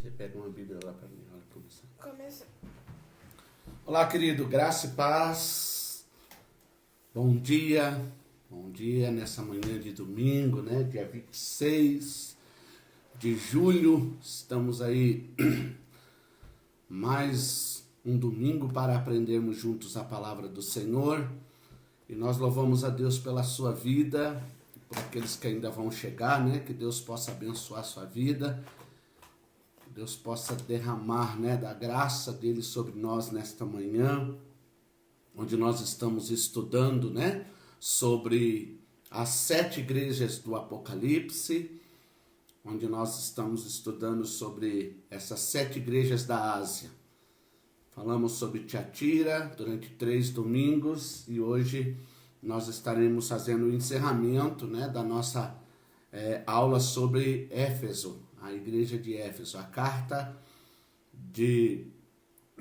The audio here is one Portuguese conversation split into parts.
Você pega uma Bíblia lá para mim. Começou. Olá, querido, graça e paz. Bom dia nessa manhã de domingo, né? Dia 26 de julho. Estamos aí mais um domingo para aprendermos juntos a palavra do Senhor. E nós louvamos a Deus pela sua vida, por aqueles que ainda vão chegar, né? Que Deus possa abençoar a sua vida. Deus possa derramar, né, da graça dele sobre nós nesta manhã, onde nós estamos estudando, né, sobre as 7 igrejas do Apocalipse, onde nós estamos estudando sobre essas 7 igrejas da Ásia. Falamos sobre Tiatira durante 3 domingos e hoje nós estaremos fazendo o encerramento, né, da nossa aula sobre Éfeso. A igreja de Éfeso, a carta de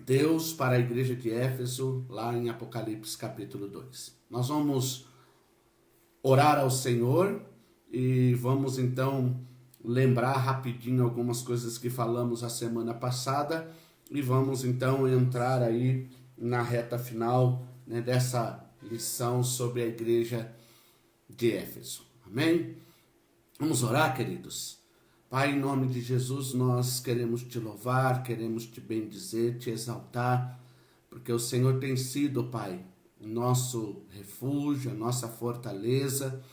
Deus para a igreja de Éfeso, lá em Apocalipse capítulo 2. Nós vamos orar ao Senhor e vamos então lembrar rapidinho algumas coisas que falamos a semana passada e vamos então entrar aí na reta final, né, dessa lição sobre a igreja de Éfeso. Amém? Vamos orar, queridos? Pai, em nome de Jesus, nós queremos te louvar, queremos te bendizer, te exaltar, porque o Senhor tem sido, Pai, o nosso refúgio, a nossa fortaleza.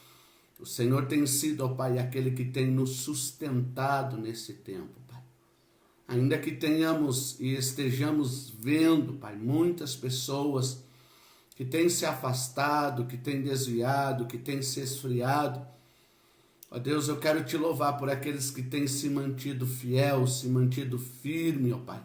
O Senhor tem sido, ó Pai, aquele que tem nos sustentado nesse tempo, Pai. Ainda que tenhamos e estejamos vendo, Pai, muitas pessoas que têm se afastado, que têm desviado, que têm se esfriado, ó Deus, eu quero te louvar por aqueles que têm se mantido fiel, se mantido firme, ó Pai,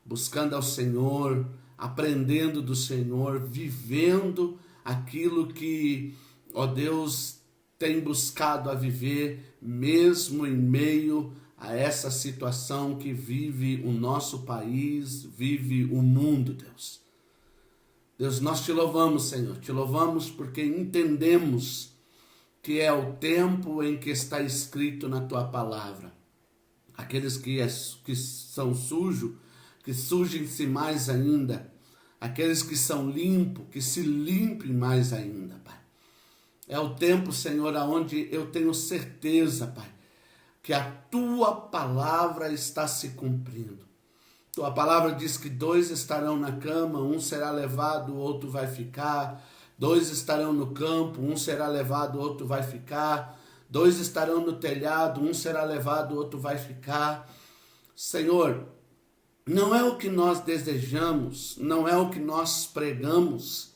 buscando ao Senhor, aprendendo do Senhor, vivendo aquilo que, ó Deus, tem buscado a viver, mesmo em meio a essa situação que vive o nosso país, vive o mundo, Deus. Deus, nós te louvamos, Senhor, te louvamos porque entendemos que é o tempo em que está escrito na tua palavra. Aqueles que são sujos, que sujem-se mais ainda. Aqueles que são limpos, que se limpem mais ainda, Pai. É o tempo, Senhor, aonde eu tenho certeza, Pai, que a tua palavra está se cumprindo. Tua palavra diz que 2 estarão na cama, um será levado, o outro vai ficar. 2 estarão no campo, um será levado, o outro vai ficar. 2 estarão no telhado, um será levado, o outro vai ficar. Senhor, não é o que nós desejamos, não é o que nós pregamos,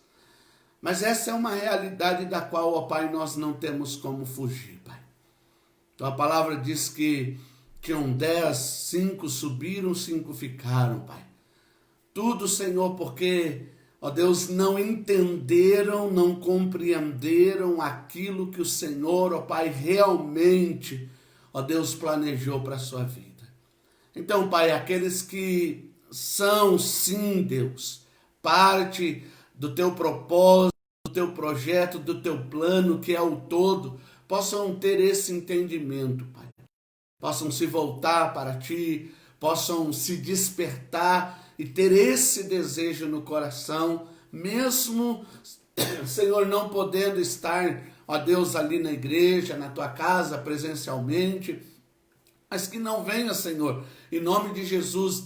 mas essa é uma realidade da qual, ó Pai, nós não temos como fugir, Pai. Tua palavra diz que tinham 10, 5 subiram, 5 ficaram, Pai. Tudo, Senhor, porque, ó Deus, não entenderam, não compreenderam aquilo que o Senhor, ó Pai, realmente, ó Deus, planejou para a sua vida. Então, Pai, aqueles que são, sim, Deus, parte do teu propósito, do teu projeto, do teu plano, que é o todo, possam ter esse entendimento, Pai. Possam se voltar para Ti, possam se despertar e ter esse desejo no coração, mesmo, Senhor, não podendo estar, ó Deus, ali na igreja, na Tua casa, presencialmente, mas que não venha, Senhor, em nome de Jesus,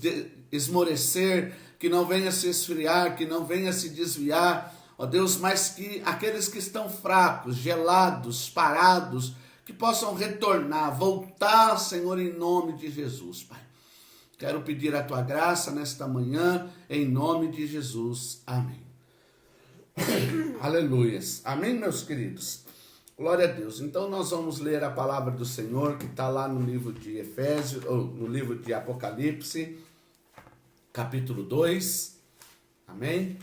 esmorecer, que não venha se esfriar, que não venha se desviar, ó Deus, mas que aqueles que estão fracos, gelados, parados, que possam retornar, voltar, Senhor, em nome de Jesus, Pai. Quero pedir a Tua graça nesta manhã, em nome de Jesus. Amém. Aleluias. Amém, meus queridos? Glória a Deus. Então nós vamos ler a palavra do Senhor, que está lá no livro de Efésios, ou no livro de Apocalipse, capítulo 2. Amém?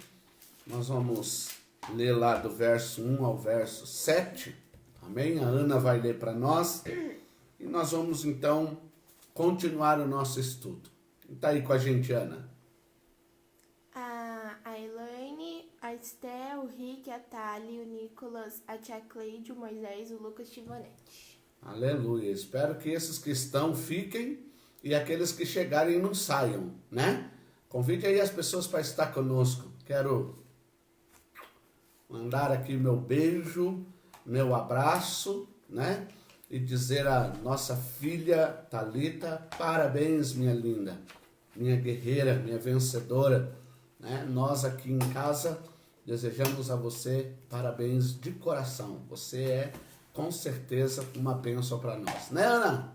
Nós vamos ler lá do verso 1 ao verso 7. Amém? A Ana vai ler para nós. E nós vamos então continuar o nosso estudo. Está aí com a gente, Ana? A Elaine, a Esté, o Rick, a Thali, o Nicolas, a Tia Cleide, o Moisés, o Lucas Tivanete. Aleluia. Espero que esses que estão fiquem e aqueles que chegarem não saiam, né? Convide aí as pessoas para estar conosco. Quero mandar aqui meu beijo, meu abraço, né? E dizer à nossa filha Thalita, parabéns, minha linda, minha guerreira, minha vencedora, né? Nós aqui em casa desejamos a você parabéns de coração. Você é, com certeza, uma bênção para nós, né, Ana?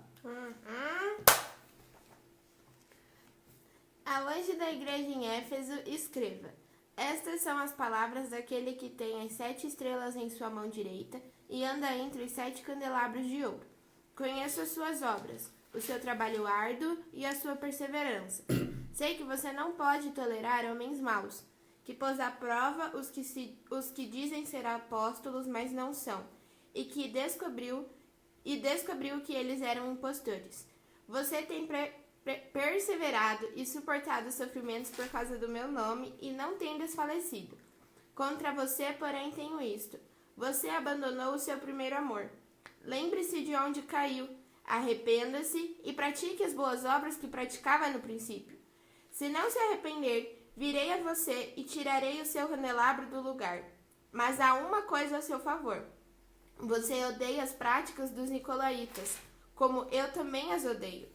Ao anjo da igreja em Éfeso, escreva: estas são as palavras daquele que tem as 7 estrelas em sua mão direita e anda entre os 7 candelabros de ouro. Conheço as suas obras, o seu trabalho árduo e a sua perseverança. Sei que você não pode tolerar homens maus, que pôs à prova os que dizem ser apóstolos, mas não são, e descobriu que eles eram impostores. Você tem perseverado e suportado sofrimentos por causa do meu nome e não tem desfalecido. Contra você, porém, tenho isto: você abandonou o seu primeiro amor. Lembre-se de onde caiu, arrependa-se e pratique as boas obras que praticava no princípio. Se não se arrepender, virei a você e tirarei o seu candelabro do lugar. Mas há uma coisa a seu favor: você odeia as práticas dos nicolaítas, como eu também as odeio.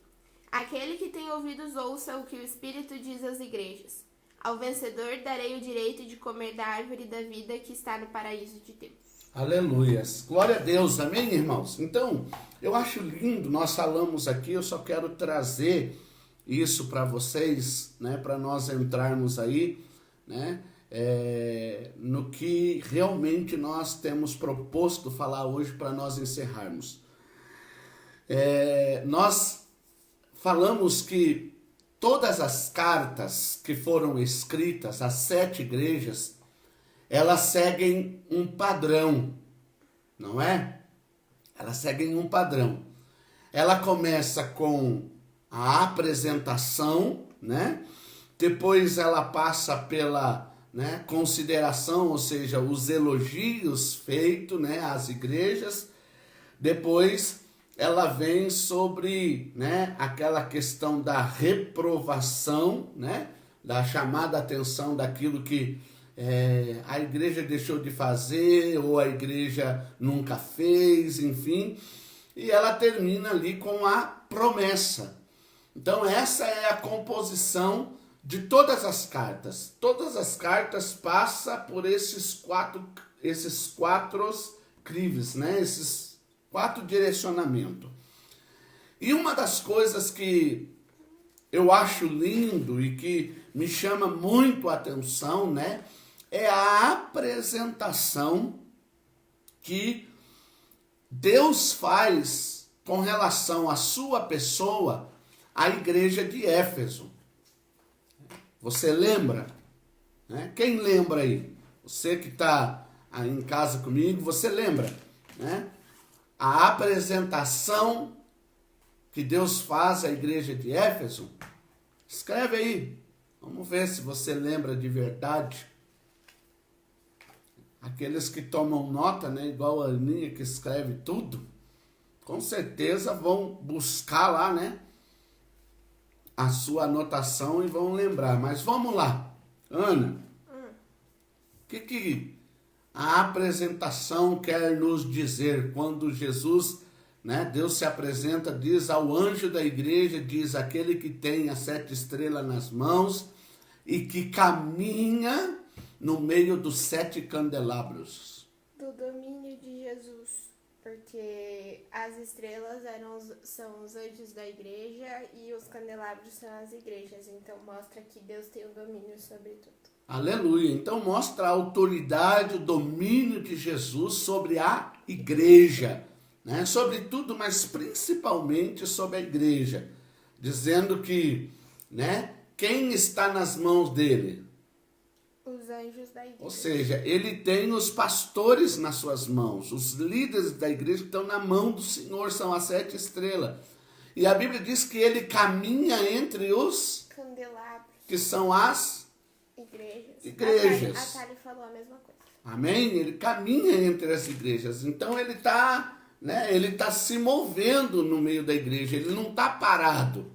Aquele que tem ouvidos ouça o que o Espírito diz às igrejas. Ao vencedor darei o direito de comer da árvore da vida que está no paraíso de Deus. Aleluias. Glória a Deus. Amém, irmãos? Então, eu acho lindo, nós falamos aqui, eu só quero trazer isso para vocês, né, para nós entrarmos aí, né, no que realmente nós temos proposto falar hoje para nós encerrarmos. Nós falamos que todas as cartas que foram escritas, as 7 igrejas, elas seguem um padrão, não é? Elas seguem um padrão. Ela começa com a apresentação, né? Depois ela passa pela, né, consideração, ou seja, os elogios feitos, né, às igrejas. Depois ela vem sobre, né, aquela questão da reprovação, né, da chamada atenção daquilo que a igreja deixou de fazer, ou a igreja nunca fez, enfim. E ela termina ali com a promessa. Então essa é a composição de todas as cartas. Todas as cartas passam por esses quatro crives, né? Esses 4 direcionamentos. E uma das coisas que eu acho lindo e que me chama muito a atenção, né, é a apresentação que Deus faz com relação à sua pessoa à igreja de Éfeso. Você lembra? Né? Quem lembra aí? Você que está aí em casa comigo, você lembra? Né? A apresentação que Deus faz à igreja de Éfeso? Escreve aí. Vamos ver se você lembra de verdade. Aqueles que tomam nota, né, igual a Aninha que escreve tudo, com certeza vão buscar lá, né, a sua anotação e vão lembrar. Mas vamos lá. Ana, o que a apresentação quer nos dizer quando Jesus, né, Deus se apresenta, diz ao anjo da igreja, diz aquele que tem as 7 estrelas nas mãos e que caminha no meio dos 7 candelabros? Do domínio de Jesus, porque as estrelas são os anjos da igreja e os candelabros são as igrejas, então mostra que Deus tem o domínio sobre tudo. Aleluia. Então mostra a autoridade, o domínio de Jesus sobre a igreja, né? Sobre tudo, mas principalmente sobre a igreja, dizendo que, né, quem está nas mãos dele? Os anjos da igreja. Ou seja, ele tem os pastores nas suas mãos, os líderes da igreja que estão na mão do Senhor, são as 7 estrelas. E a Bíblia diz que ele caminha entre os candelabros, que são as igrejas. A Thali falou a mesma coisa. Amém? Ele caminha entre as igrejas. Então ele está, né, ele está se movendo no meio da igreja, ele não está parado.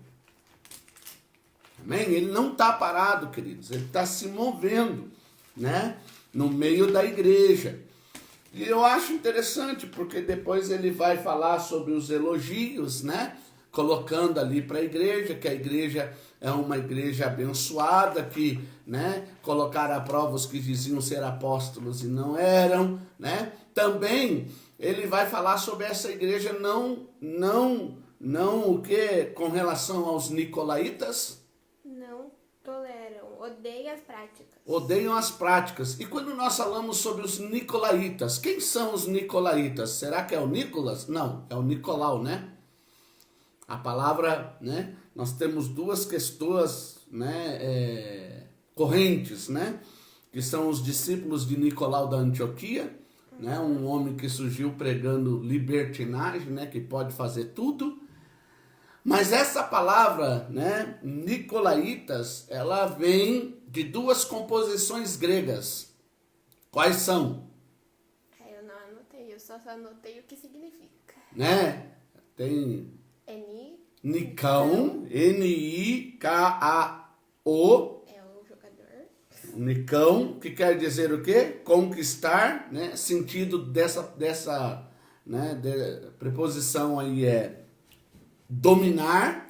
Amém? Ele não está parado, queridos, ele está se movendo, né, no meio da igreja. E eu acho interessante, porque depois ele vai falar sobre os elogios, né, colocando ali para a igreja, que a igreja é uma igreja abençoada, que, né, colocaram à prova os que diziam ser apóstolos e não eram, né. Também ele vai falar sobre essa igreja não o que com relação aos nicolaítas. Não toleram, odeiam as práticas. Odeiam as práticas. E quando nós falamos sobre os nicolaítas, quem são os nicolaítas? Será que é o Nicolas? Não, é o Nicolau, né? A palavra, né? Nós temos duas questões, né, correntes, né? Que são os discípulos de Nicolau da Antioquia, né? Um homem que surgiu pregando libertinagem, né? Que pode fazer tudo. Mas essa palavra, né, Nicolaitas, ela vem de duas composições gregas. Quais são? Eu não anotei, eu só anotei o que significa. Né? Tem Nicão, N-I-K-A-O. É o jogador. Nicão, que quer dizer o quê? Conquistar, né? Sentido dessa né, preposição aí é dominar,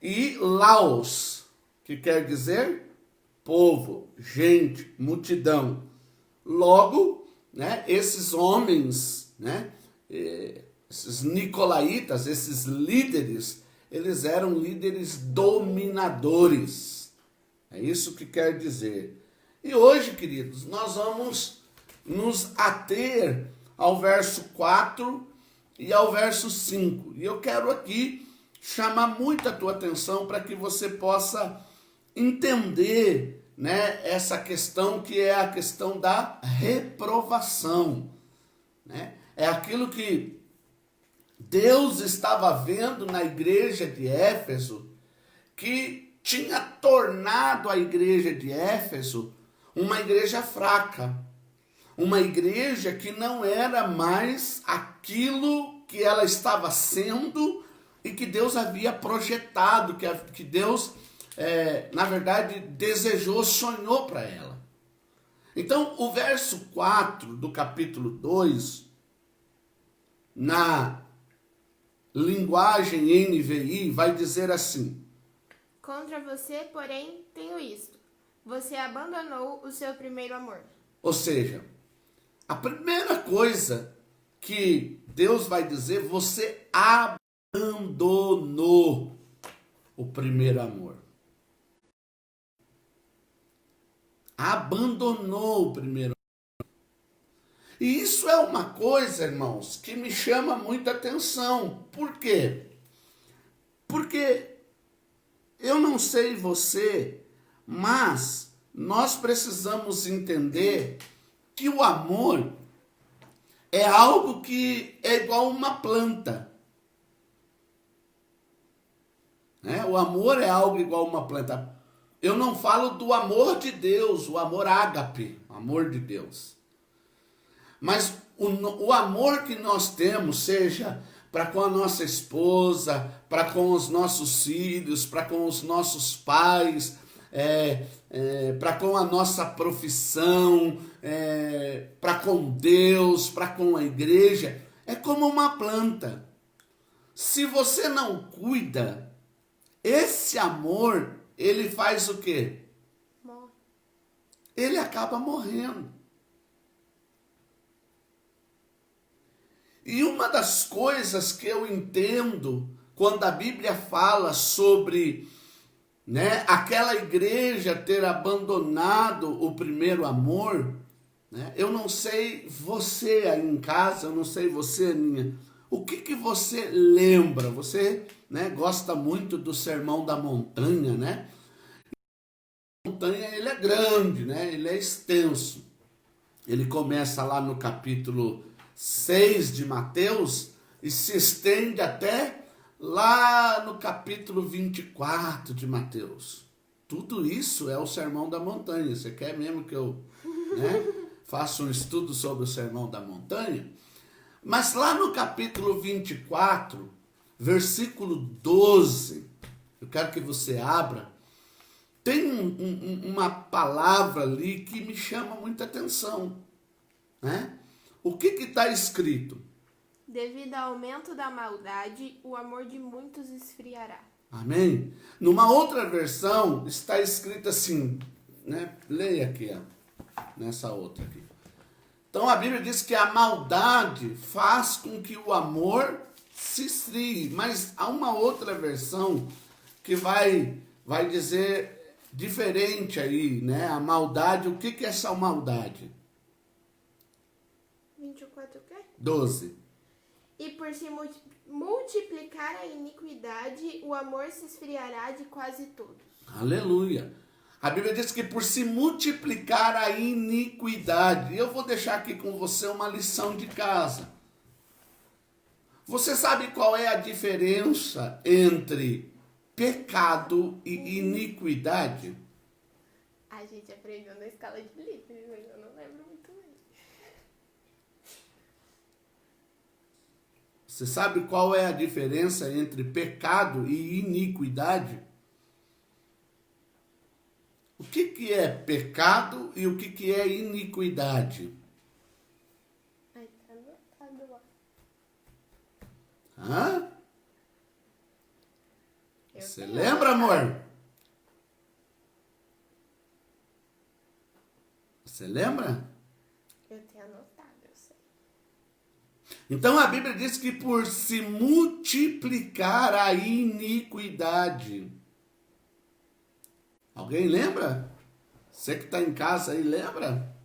e Laos, que quer dizer povo, gente, multidão. Logo, né, esses homens, né, esses nicolaítas, esses líderes, eles eram líderes dominadores. É isso que quer dizer. E hoje, queridos, nós vamos nos ater ao verso 4 e ao verso 5. E eu quero aqui chamar muito a tua atenção para que você possa entender, né, essa questão que é a questão da reprovação. Né? É aquilo que Deus estava vendo na igreja de Éfeso, que tinha tornado a igreja de Éfeso uma igreja fraca. Uma igreja que não era mais aquilo que ela estava sendo e que Deus havia projetado, que Deus, na verdade, desejou, sonhou para ela. Então, o verso 4 do capítulo 2, na linguagem NVI, vai dizer assim: contra você, porém, tenho isto: você abandonou o seu primeiro amor. Ou seja, a primeira coisa que Deus vai dizer, você abandonou o primeiro amor. Abandonou o primeiro amor. E isso é uma coisa, irmãos, que me chama muita atenção. Por quê? Porque eu não sei você, mas nós precisamos entender que o amor é algo que é igual uma planta. Né? O amor é algo igual uma planta. Eu não falo do amor de Deus, o amor ágape, o amor de Deus. Mas o amor que nós temos, seja para com a nossa esposa, para com os nossos filhos, para com os nossos pais, para com a nossa profissão, para com Deus, para com a igreja, é como uma planta. Se você não cuida, esse amor, ele faz o quê? Morre. Ele acaba morrendo. E uma das coisas que eu entendo quando a Bíblia fala sobre, né, aquela igreja ter abandonado o primeiro amor, né, eu não sei você aí em casa, eu não sei você, Aninha, o que você lembra? Você, né, gosta muito do Sermão da Montanha, né? A montanha, ele é grande, né? Ele é extenso. Ele começa lá no capítulo 6 de Mateus e se estende até lá no capítulo 24 de Mateus. Tudo isso é o Sermão da Montanha. Você quer mesmo que eu, né, faça um estudo sobre o Sermão da Montanha? Mas lá no capítulo 24, versículo 12, eu quero que você abra, tem uma palavra ali que me chama muita atenção, né? O que está escrito? Devido ao aumento da maldade, o amor de muitos esfriará. Amém? Numa outra versão está escrito assim, né? Leia aqui, ó, nessa outra aqui. Então a Bíblia diz que a maldade faz com que o amor se esfrie, mas há uma outra versão que vai dizer diferente aí, né? A maldade, o que é essa maldade? 24 o quê? 12. E por se multiplicar a iniquidade, o amor se esfriará de quase todos. Aleluia. A Bíblia diz que por se multiplicar a iniquidade, eu vou deixar aqui com você uma lição de casa. Você sabe qual é a diferença entre pecado e iniquidade? A gente aprendeu na escola de livros, mas eu não lembro muito bem. Você sabe qual é a diferença entre pecado e iniquidade? O que é pecado e o que é iniquidade? Ai, tá anotado lá. Hã? Você tenho lembra, anotado. amor? Você lembra? Eu tenho anotado, eu sei. Então a Bíblia diz que por se multiplicar a iniquidade. Alguém lembra? Você que está em casa aí, lembra?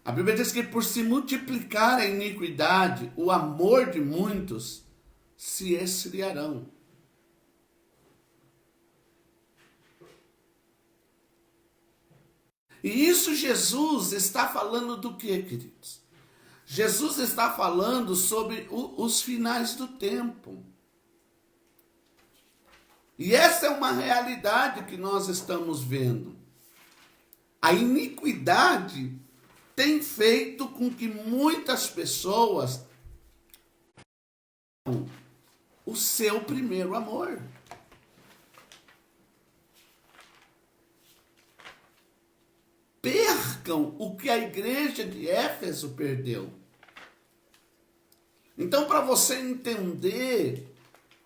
A Bíblia diz que por se multiplicar a iniquidade, o amor de muitos se esfriarão. E isso Jesus está falando do que, queridos? Jesus está falando sobre os finais do tempo. E essa é uma realidade que nós estamos vendo. A iniquidade tem feito com que muitas pessoas o seu primeiro amor. Percam o que a igreja de Éfeso perdeu. Então, para você entender,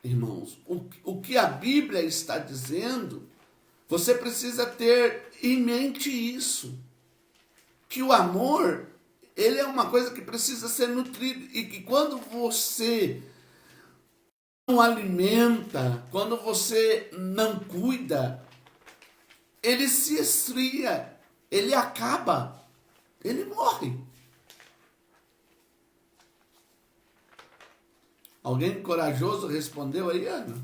irmãos, o que a Bíblia está dizendo, você precisa ter em mente isso. Que o amor, ele é uma coisa que precisa ser nutrido. E que quando você não alimenta, quando você não cuida, ele se esfria, ele acaba, ele morre. Alguém corajoso respondeu aí, Ana?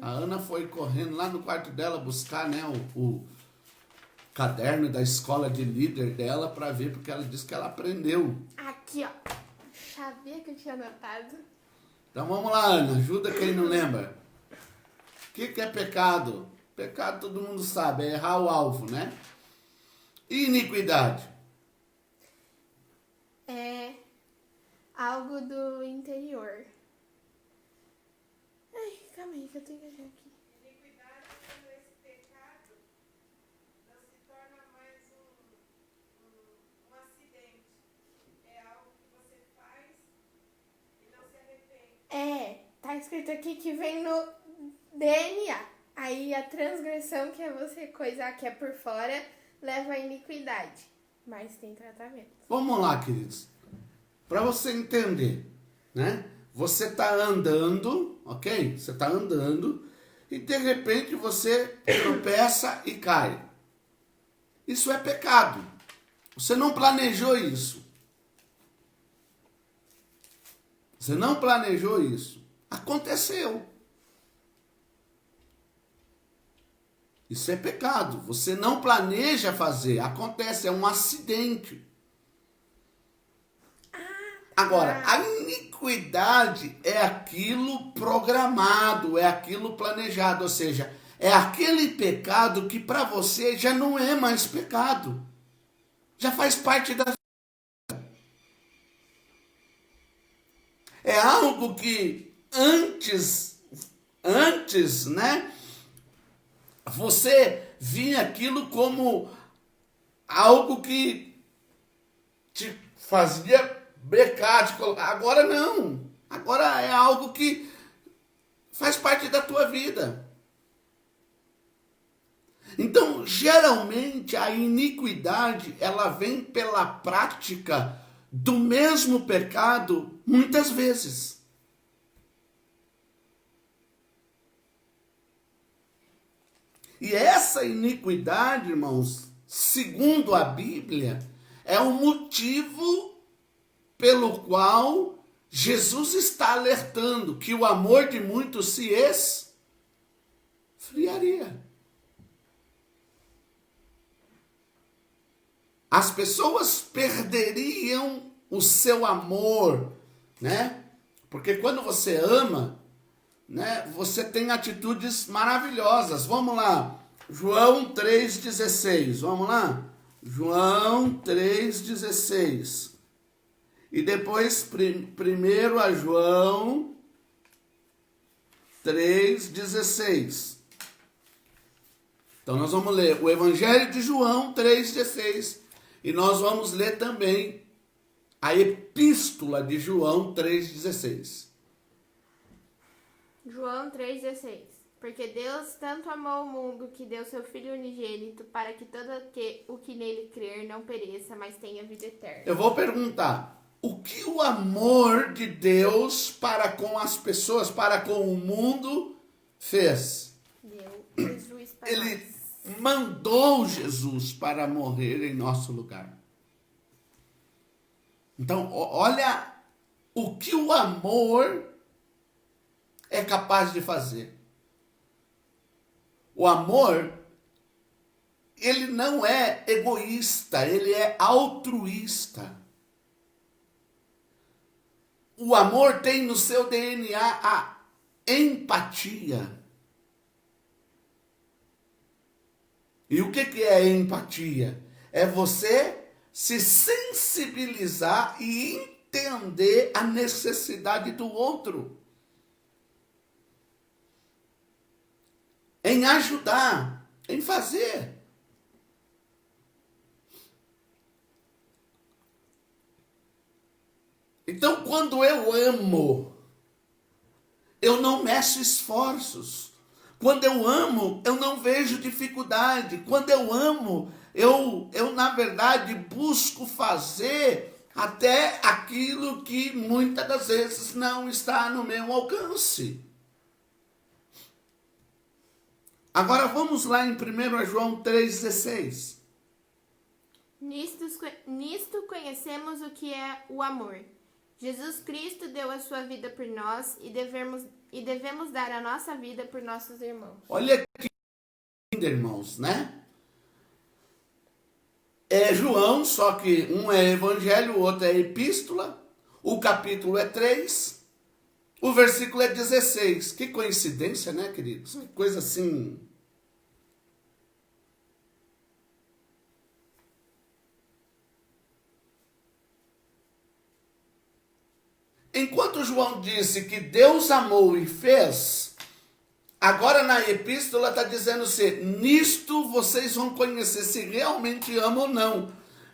A Ana foi correndo lá no quarto dela buscar, né, o caderno da escola de líder dela para ver, porque ela disse que ela aprendeu. Aqui, ó. Sabia que eu tinha anotado? Então vamos lá, Ana, ajuda quem não lembra. O que é pecado? Pecado todo mundo sabe, é errar o alvo, né? E iniquidade? É algo do interior. Ai, calma aí que eu tenho que achar aqui. Iniquidade é quando esse pecado não se torna mais um acidente. É algo que você faz e não se arrepende. Tá escrito aqui que vem no DNA. Aí a transgressão, que é você coisar que é por fora, leva à iniquidade. Mas tem tratamento. Vamos lá, queridos. Para você entender, né? Você está andando, ok? Você está andando e de repente você tropeça e cai. Isso é pecado. Você não planejou isso. Você não planejou isso. Aconteceu. Isso é pecado. Você não planeja fazer. Acontece, é um acidente. Agora, a iniquidade é aquilo programado, é aquilo planejado. Ou seja, é aquele pecado que para você já não é mais pecado. Já faz parte da vida. É algo que antes Antes, né, você via aquilo como algo que te fazia brecar, de colocar. Agora não. Agora é algo que faz parte da tua vida. Então, geralmente, a iniquidade, ela vem pela prática do mesmo pecado, muitas vezes. E essa iniquidade, irmãos, segundo a Bíblia, é o motivo pelo qual Jesus está alertando que o amor de muitos se esfriaria. As pessoas perderiam o seu amor, né? Porque quando você ama, né, você tem atitudes maravilhosas. Vamos lá, João 3,16, vamos lá? João 3,16. E depois, primeiro a João 3,16. Então nós vamos ler o Evangelho de João 3,16. E nós vamos ler também a Epístola de João 3,16. João 3,16. Porque Deus tanto amou o mundo que deu seu Filho unigênito para que todo o que nele crer não pereça, mas tenha vida eterna. Eu vou perguntar, o que o amor de Deus para com as pessoas, para com o mundo, fez? Deu Jesus para Ele nós. mandou Jesus para morrer em nosso lugar. Então, olha o que o amor é capaz de fazer. O amor, ele não é egoísta, ele é altruísta. O amor tem no seu DNA a empatia. E o que é empatia? É você se sensibilizar e entender a necessidade do outro. Em ajudar, em fazer. Então, quando eu amo, eu não meço esforços. Quando eu amo, eu não vejo dificuldade. Quando eu amo, eu na verdade busco fazer até aquilo que muitas das vezes não está no meu alcance. Agora vamos lá em 1 João 3,16. Nisto conhecemos o que é o amor. Jesus Cristo deu a sua vida por nós e devemos dar a nossa vida por nossos irmãos. Olha que lindo, irmãos, né? É João, só que um é evangelho, o outro é epístola. O capítulo é 3, o versículo é 16. Que coincidência, né, queridos? Que coisa assim. Enquanto João disse que Deus amou e fez, agora na epístola está dizendo assim, nisto vocês vão conhecer se realmente amam ou não.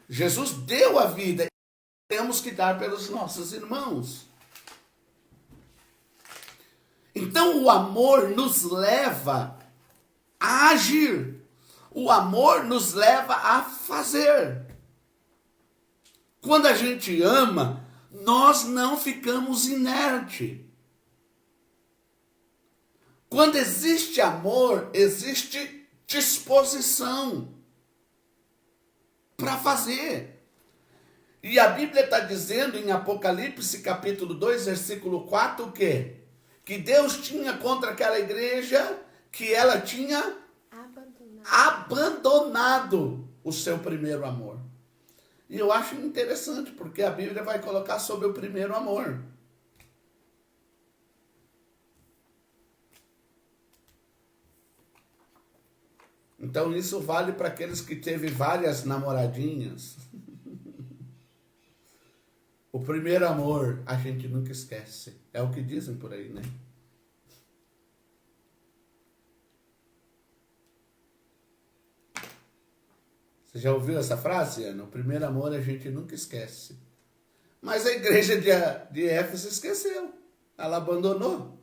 Jesus deu a vida, temos que dar pelos nossos irmãos. Então o amor nos leva a agir. O amor nos leva a fazer. Quando a gente ama, nós não ficamos inertes. Quando existe amor, existe disposição para fazer. E a Bíblia está dizendo em Apocalipse capítulo 2, versículo 4, o quê? Que Deus tinha contra aquela igreja que ela tinha abandonado o seu primeiro amor. E eu acho interessante, porque a Bíblia vai colocar sobre o primeiro amor. Então isso vale para aqueles que teve várias namoradinhas. O primeiro amor a gente nunca esquece. É o que dizem por aí, né? Você já ouviu essa frase, Ana? O primeiro amor a gente nunca esquece. Mas a igreja de Éfeso esqueceu. Ela abandonou.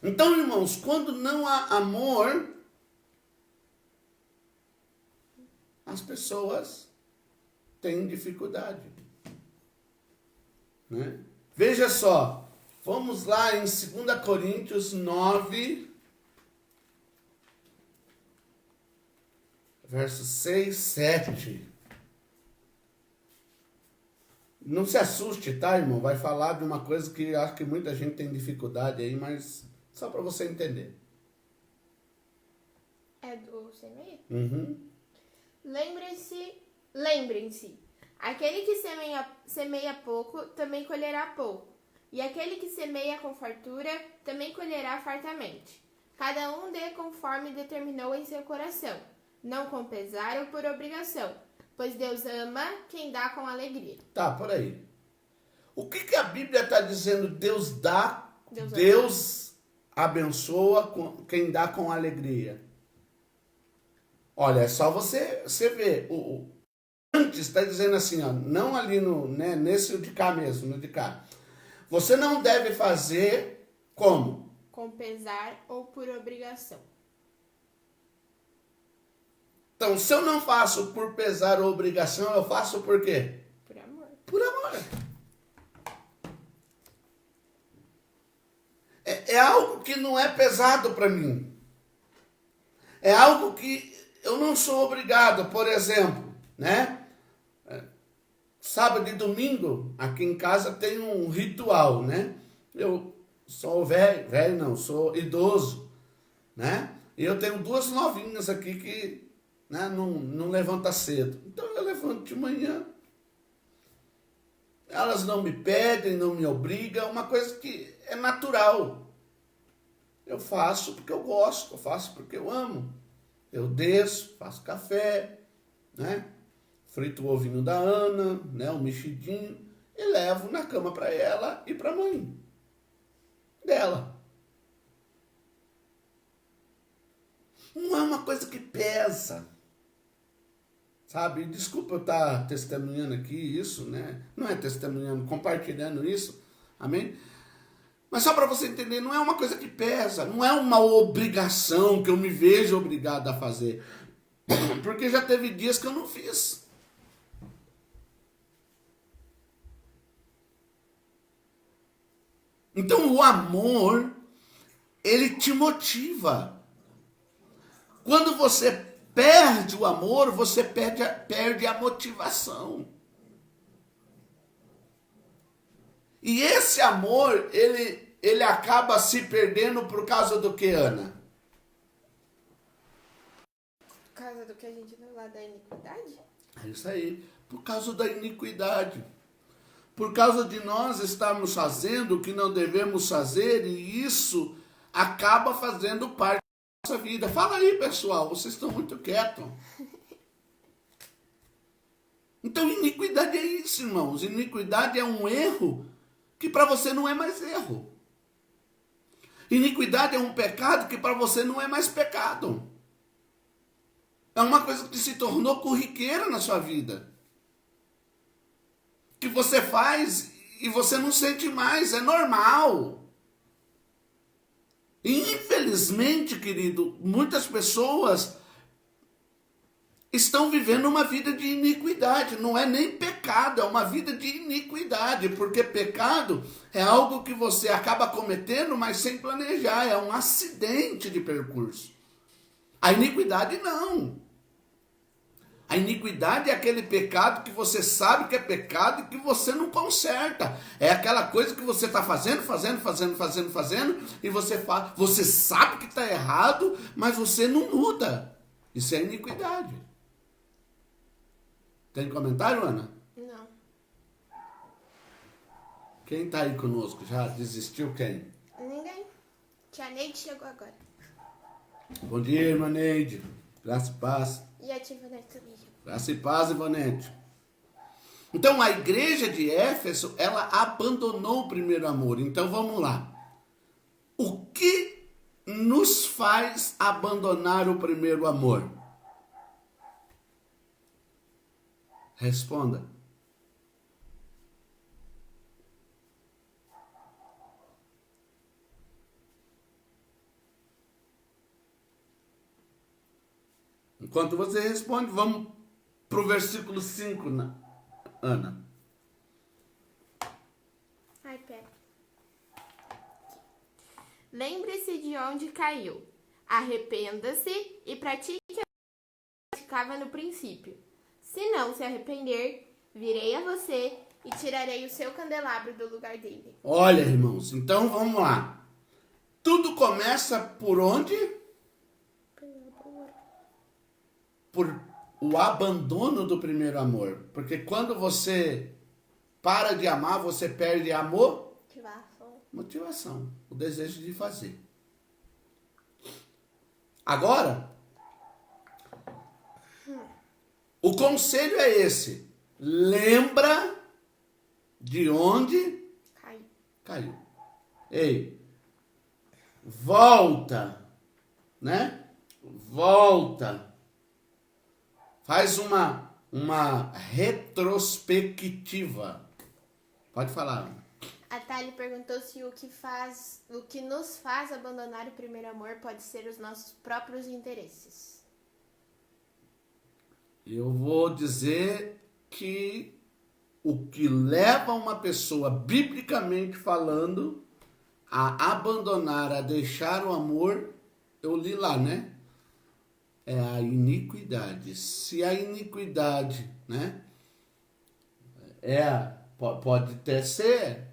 Então, irmãos, quando não há amor, as pessoas têm dificuldade. Né? Veja só, vamos lá em 2 Coríntios 9, versos 6, 7. Não se assuste, tá, irmão? Vai falar de uma coisa que acho que muita gente tem dificuldade aí, mas só para você entender. É do semeia? Uhum. Lembrem-se, aquele que semeia pouco, também colherá pouco. E aquele que semeia com fartura, também colherá fartamente. Cada um dê conforme determinou em seu coração, não com pesar ou por obrigação, pois Deus ama quem dá com alegria. Tá, por aí. O que a Bíblia está dizendo? Deus dá, Deus abençoa quem dá com alegria. Olha, é só você ver. Antes está dizendo assim, ó, não ali nesse de cá mesmo, no de cá. Você não deve fazer como? Com pesar ou por obrigação. Então, se eu não faço por pesar ou obrigação, eu faço por quê? Por amor. Por amor. É algo que não é pesado para mim. É algo que eu não sou obrigado. Por exemplo, né? Sábado e domingo, aqui em casa tem um ritual, né? Eu sou velho não, sou idoso, né? E eu tenho duas novinhas aqui que, né, não levanta cedo. Então eu levanto de manhã. Elas não me pedem, não me obrigam, uma coisa que é natural. Eu faço porque eu gosto, eu faço porque eu amo. Eu desço, faço café, né? Frito o ovinho da Ana, né, um mexidinho, e levo na cama para ela e para a mãe dela. Não é uma coisa que pesa, sabe? Desculpa eu estar testemunhando aqui isso, né? Não é testemunhando, compartilhando isso, amém? Mas só para você entender, não é uma coisa que pesa, não é uma obrigação que eu me vejo obrigado a fazer. Porque já teve dias que eu não fiz. Então o amor, ele te motiva. Quando você perde o amor, você perde a motivação. E esse amor, ele acaba se perdendo por causa do que, Ana? Por causa do que a gente viu lá da iniquidade? É isso aí. Por causa da iniquidade. Por causa de nós estarmos fazendo o que não devemos fazer, e isso acaba fazendo parte da nossa vida. Fala aí, pessoal, vocês estão muito quietos. Então, iniquidade é isso, irmãos. Iniquidade é um erro que para você não é mais erro. Iniquidade é um pecado que para você não é mais pecado. É uma coisa que se tornou corriqueira na sua vida. Que você faz e você não sente mais, é normal. E infelizmente, querido, muitas pessoas estão vivendo uma vida de iniquidade. Não é nem pecado, é uma vida de iniquidade, porque pecado é algo que você acaba cometendo, mas sem planejar, é um acidente de percurso. A iniquidade não. A iniquidade é aquele pecado que você sabe que é pecado e que você não conserta. É aquela coisa que você está fazendo, e você sabe que está errado, mas você não muda. Isso é iniquidade. Tem comentário, Ana? Não. Quem está aí conosco? Já desistiu quem? Ninguém. Tia Neide chegou agora. Bom dia, irmã Neide. Graça e paz. E a tia Vanessa também. Graça e paz, Ivanete. Então, a igreja de Éfeso, ela abandonou o primeiro amor. Então, vamos lá. O que nos faz abandonar o primeiro amor? Responda. Enquanto você responde, vamos para o versículo 5, Ana. Ai, pera. Lembre-se de onde caiu. Arrependa-se e pratique o que praticava no princípio. Se não se arrepender, virei a você e tirarei o seu candelabro do lugar dele. Olha, irmãos, então vamos lá. Tudo começa por onde? Por o abandono do primeiro amor. Porque quando você para de amar, você perde a motivação, o desejo de fazer. Agora, o conselho é esse. Lembra de onde caiu. Ei, volta, né? Volta. Faz uma retrospectiva. Pode falar. A Thali perguntou se o que nos faz abandonar o primeiro amor pode ser os nossos próprios interesses. Eu vou dizer que o que leva uma pessoa, biblicamente falando, a abandonar, a deixar o amor, eu li lá, né? É a iniquidade. Se a iniquidade, né? Pode até ser,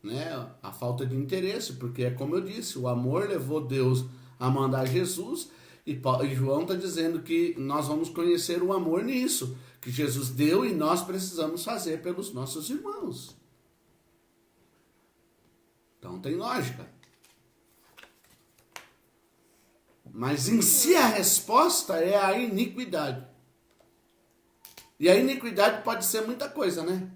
né, a falta de interesse, porque é como eu disse, o amor levou Deus a mandar Jesus, e João está dizendo que nós vamos conhecer o amor nisso, que Jesus deu e nós precisamos fazer pelos nossos irmãos. Então tem lógica. Mas em si a resposta é a iniquidade. E a iniquidade pode ser muita coisa, né?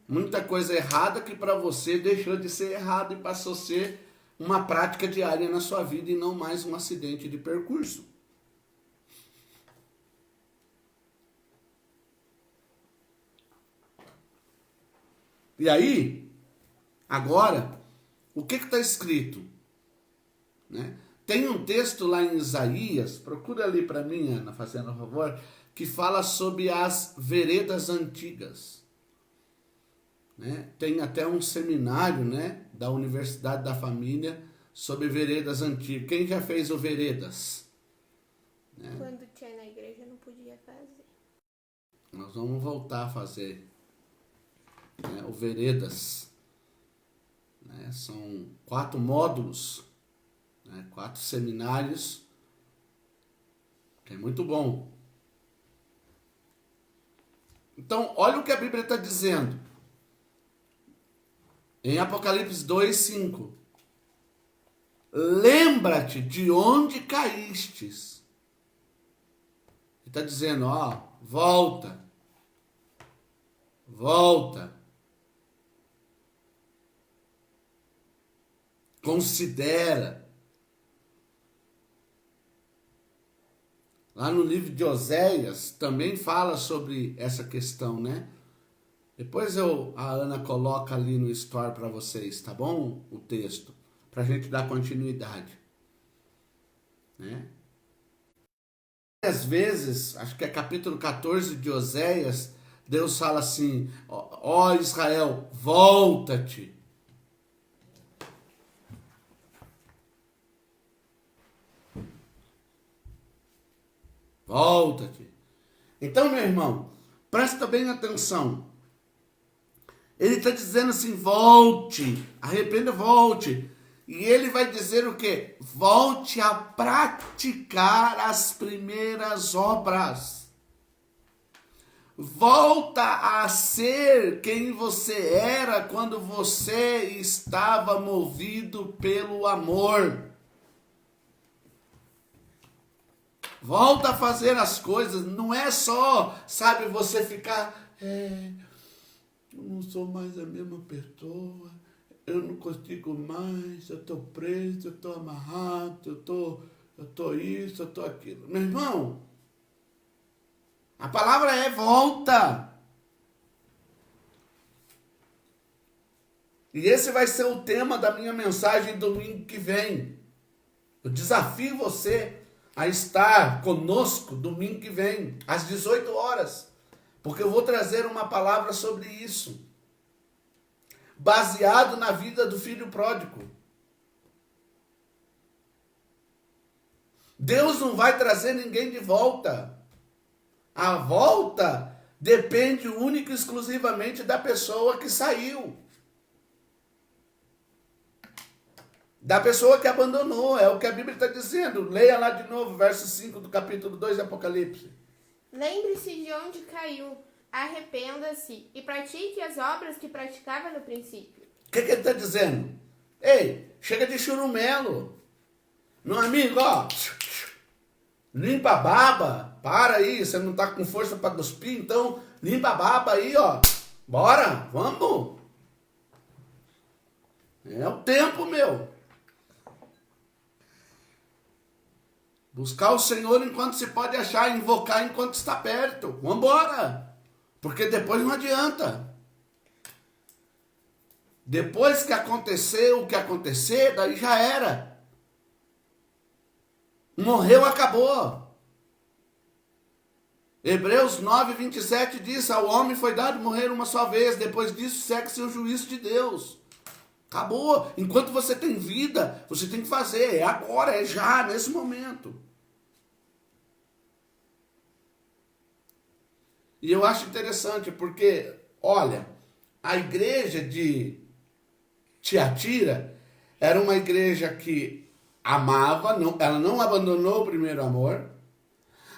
Muita coisa errada que para você deixou de ser errado e passou a ser uma prática diária na sua vida e não mais um acidente de percurso. E aí, agora, o que está escrito? Né? Tem um texto lá em Isaías, procura ali para mim, Ana, fazendo um favor, que fala sobre as veredas antigas. Né? Tem até um seminário, né, da Universidade da Família sobre veredas antigas. Quem já fez o veredas? Né? Quando tinha na igreja não podia fazer. Nós vamos voltar a fazer, né, o veredas. Né? São 4 módulos, né, 4 seminários, que é muito bom. Então, olha o que a Bíblia está dizendo. Em Apocalipse 2:5. Lembra-te de onde caístes. Ele está dizendo, ó, volta. Volta. Considera. Lá no livro de Oséias também fala sobre essa questão, né? Depois a Ana coloca ali no Store para vocês, tá bom? O texto, para a gente dar continuidade. Né? Às vezes, acho que é capítulo 14 de Oséias, Deus fala assim, ó Israel, volta-te. Volta-te. Então, meu irmão, presta bem atenção. Ele está dizendo assim, volte, arrependa, volte. E ele vai dizer o quê? Volte a praticar as primeiras obras. Volta a ser quem você era quando você estava movido pelo amor. Volta a fazer as coisas, não é só, sabe, você ficar... eu não sou mais a mesma pessoa, eu não consigo mais, eu estou preso, eu estou amarrado, eu estou isso, eu estou aquilo. Meu irmão, a palavra é volta. E esse vai ser o tema da minha mensagem domingo que vem. Eu desafio você a estar conosco domingo que vem, às 18 horas. Porque eu vou trazer uma palavra sobre isso. Baseado na vida do filho pródigo. Deus não vai trazer ninguém de volta. A volta depende única e exclusivamente da pessoa que saiu. Da pessoa que abandonou, é o que a Bíblia está dizendo. Leia lá de novo, verso 5 do capítulo 2 de Apocalipse. Lembre-se de onde caiu, arrependa-se e pratique as obras que praticava no princípio. O que ele está dizendo? Ei, chega de churumelo. Meu amigo, ó, limpa a baba. Para aí, você não está com força para cuspir, então limpa a baba aí, ó. Bora, vamos. É o tempo, meu. Buscar o Senhor enquanto se pode achar, invocar enquanto está perto. Vamos embora. Porque depois não adianta. Depois que acontecer o que acontecer, daí já era. Morreu, acabou. Hebreus 9, 27 diz, ao homem foi dado morrer uma só vez, depois disso segue-se o juízo de Deus. Acabou. Enquanto você tem vida, você tem que fazer. É agora, é já, nesse momento. E eu acho interessante porque, olha, a igreja de Tiatira era uma igreja que amava, ela não abandonou o primeiro amor.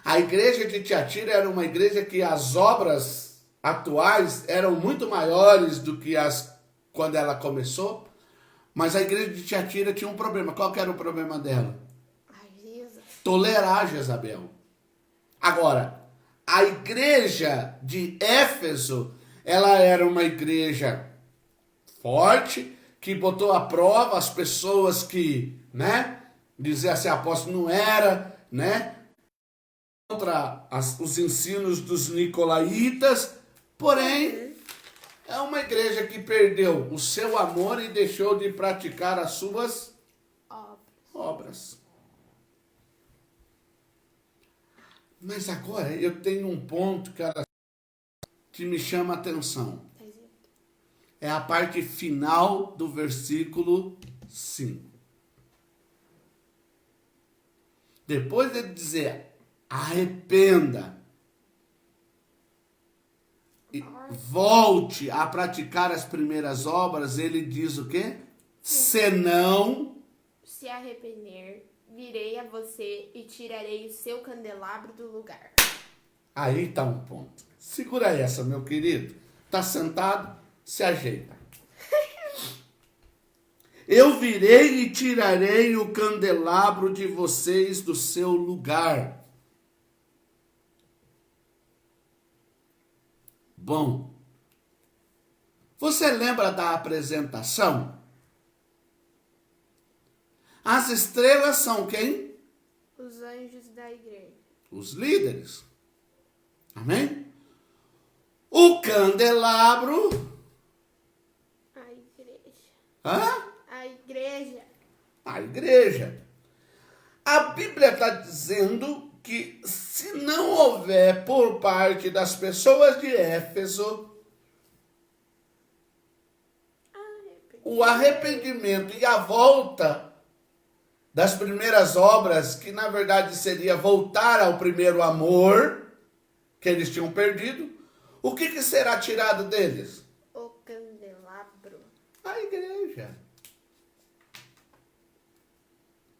A igreja de Tiatira era uma igreja que as obras atuais eram muito maiores do que as quando ela começou, mas a igreja de Tiatira tinha um problema. Qual que era o problema dela? Tolerar Jezabel. Agora, a igreja de Éfeso, ela era uma igreja forte, que botou à prova as pessoas que, dizer assim, apóstolo não era, contra os ensinos dos nicolaítas, porém, é uma igreja que perdeu o seu amor e deixou de praticar as suas obras. Mas agora eu tenho um ponto que me chama a atenção. É a parte final do versículo 5. Depois de dizer, arrependa. E volte a praticar as primeiras obras, ele diz o quê? Senão se arrepender, virei a você e tirarei o seu candelabro do lugar. Aí está um ponto. Segura essa, meu querido. Está sentado? Se ajeita. Eu virei e tirarei o candelabro de vocês do seu lugar. Bom, você lembra da apresentação? As estrelas são quem? Os anjos da igreja. Os líderes. Amém? O candelabro. A igreja. Hã? A igreja. A igreja. A Bíblia está dizendo que se não houver por parte das pessoas de Éfeso o arrependimento e a volta das primeiras obras, que na verdade seria voltar ao primeiro amor que eles tinham perdido, o que será tirado deles? O candelabro. A igreja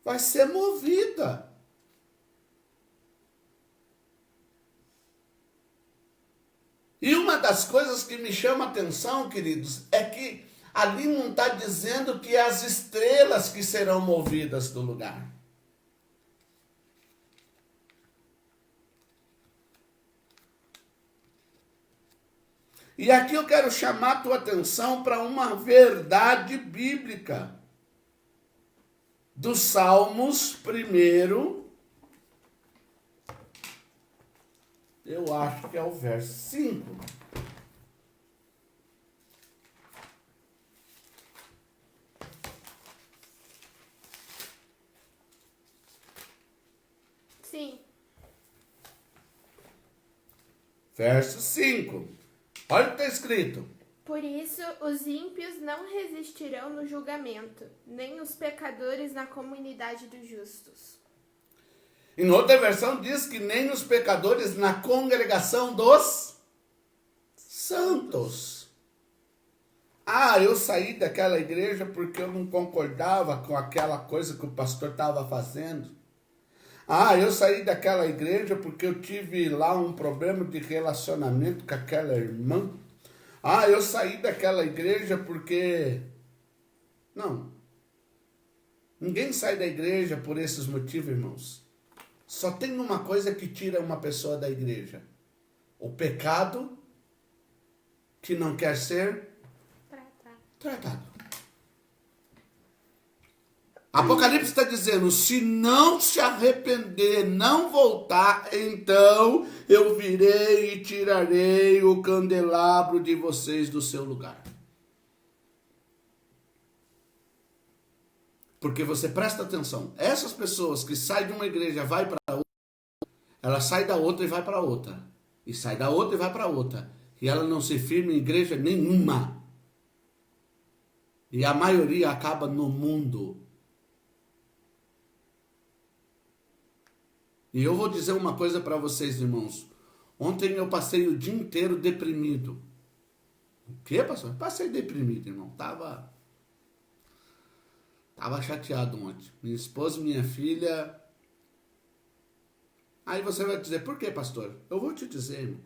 vai ser movida. E uma das coisas que me chama a atenção, queridos, é que ali não está dizendo que é as estrelas que serão movidas do lugar. E aqui eu quero chamar a tua atenção para uma verdade bíblica. Dos Salmos, primeiro, eu acho que é o verso 5. Sim. Verso 5. Olha o que está escrito. Por isso, os ímpios não resistirão no julgamento, nem os pecadores na comunidade dos justos. Em outra versão diz que nem os pecadores na congregação dos santos. Ah, eu saí daquela igreja porque eu não concordava com aquela coisa que o pastor estava fazendo. Ah, eu saí daquela igreja porque eu tive lá um problema de relacionamento com aquela irmã. Ah, eu saí daquela igreja porque... Não. Ninguém sai da igreja por esses motivos, irmãos. Só tem uma coisa que tira uma pessoa da igreja. O pecado que não quer ser tratado. Apocalipse está dizendo, se não se arrepender, não voltar, então eu virei e tirarei o candelabro de vocês do seu lugar. Porque você presta atenção, essas pessoas que saem de uma igreja, vai para outra, ela sai da outra e vai para outra. E sai da outra e vai para outra. E ela não se firma em igreja nenhuma. E a maioria acaba no mundo. E eu vou dizer uma coisa para vocês, irmãos. Ontem eu passei o dia inteiro deprimido. O quê, pastor? Passei deprimido, irmão. Tava chateado ontem. Minha esposa e minha filha... Aí você vai dizer, por quê, pastor? Eu vou te dizer, irmão.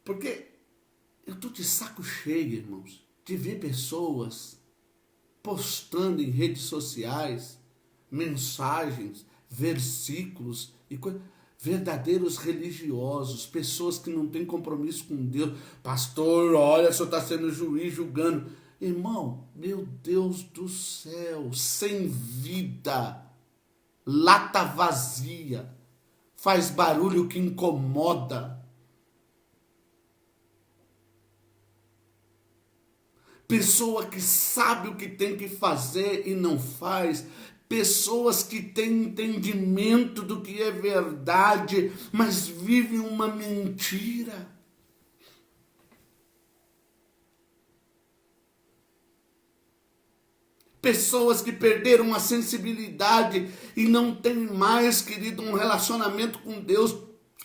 Porque eu tô de saco cheio, irmãos, de ver pessoas postando em redes sociais mensagens, versículos e verdadeiros religiosos, pessoas que não têm compromisso com Deus. Pastor, olha, o senhor está sendo juiz julgando. Irmão, meu Deus do céu, sem vida, lata vazia, faz barulho que incomoda. Pessoa que sabe o que tem que fazer e não faz. Pessoas que têm entendimento do que é verdade, mas vivem uma mentira. Pessoas que perderam a sensibilidade e não têm mais, querido, um relacionamento com Deus,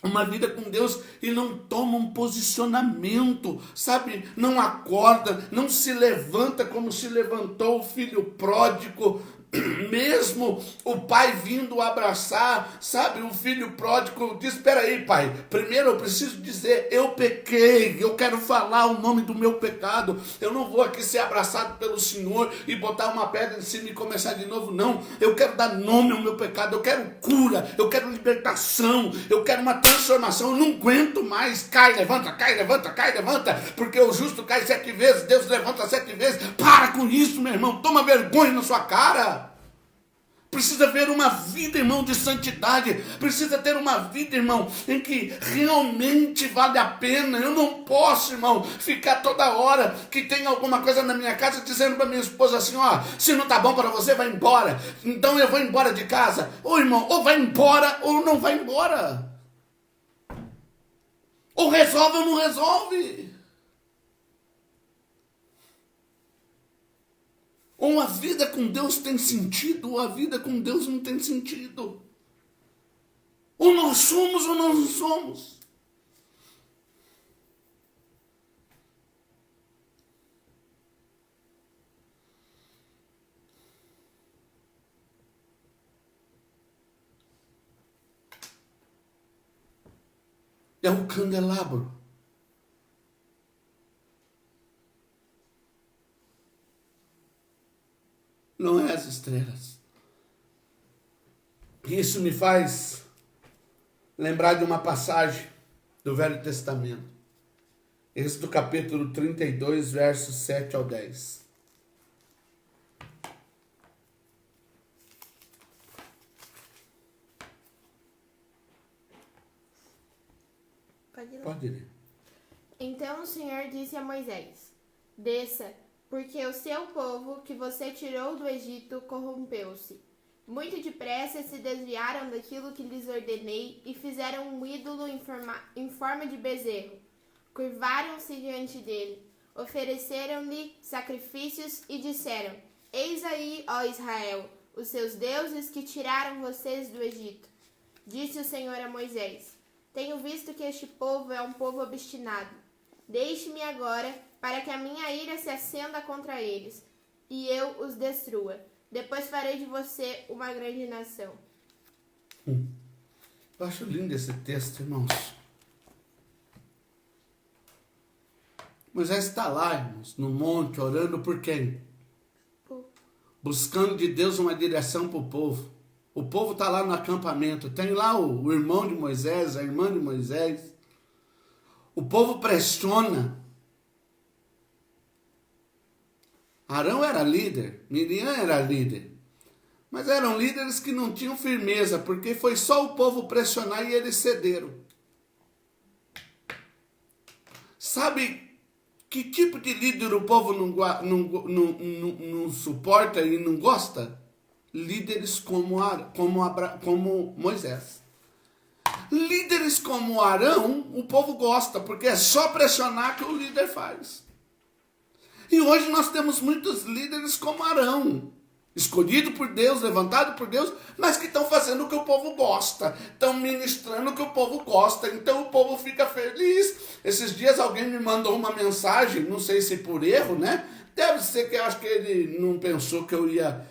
uma vida com Deus, e não tomam posicionamento, sabe? Não acorda, não se levanta como se levantou o filho pródigo. Mesmo o pai vindo abraçar, sabe, o filho pródigo diz, espera aí, pai, primeiro eu preciso dizer, eu pequei, eu quero falar o nome do meu pecado, eu não vou aqui ser abraçado pelo Senhor e botar uma pedra em cima e começar de novo, não, eu quero dar nome ao meu pecado, eu quero cura, eu quero libertação, eu quero uma transformação, eu não aguento mais, cai, levanta, porque o justo cai 7 vezes, Deus levanta 7 vezes, para com isso, meu irmão, toma vergonha na sua cara. Precisa ver uma vida, irmão, de santidade. Precisa ter uma vida, irmão, em que realmente vale a pena. Eu não posso, irmão, ficar toda hora que tem alguma coisa na minha casa dizendo para minha esposa assim, ó, se não tá bom para você, vai embora. Então eu vou embora de casa. Ô, irmão, ou vai embora ou não vai embora. Ou resolve ou não resolve. Ou a vida com Deus tem sentido, ou a vida com Deus não tem sentido. Ou nós somos ou nós não somos. É o candelabro. Não é as estrelas. Isso me faz lembrar de uma passagem do Velho Testamento. Êxodo capítulo 32, versos 7 ao 10. Pode ler. Então o Senhor disse a Moisés: Desça, porque o seu povo que você tirou do Egito corrompeu-se. Muito depressa se desviaram daquilo que lhes ordenei e fizeram um ídolo em forma de bezerro. Curvaram-se diante dele, ofereceram-lhe sacrifícios e disseram: Eis aí, ó Israel, os seus deuses que tiraram vocês do Egito. Disse o Senhor a Moisés: Tenho visto que este povo é um povo obstinado. Deixe-me agora, para que a minha ira se acenda contra eles, e eu os destrua. Depois farei de você uma grande nação. Eu acho lindo esse texto, irmãos. Moisés está lá, irmãos, no monte, orando por quem? Buscando de Deus uma direção para o povo. O povo está lá no acampamento. Tem lá o irmão de Moisés, a irmã de Moisés. O povo pressiona. Arão era líder, Miriam era líder. Mas eram líderes que não tinham firmeza, porque foi só o povo pressionar e eles cederam. Sabe que tipo de líder o povo não suporta e não gosta? Líderes como Moisés. Líderes como Arão, o povo gosta, porque é só pressionar que o líder faz. E hoje nós temos muitos líderes como Arão, escolhido por Deus, levantado por Deus, mas que estão fazendo o que o povo gosta, estão ministrando o que o povo gosta, então o povo fica feliz. Esses dias alguém me mandou uma mensagem, não sei se por erro, né? Deve ser que eu acho que ele não pensou que eu ia...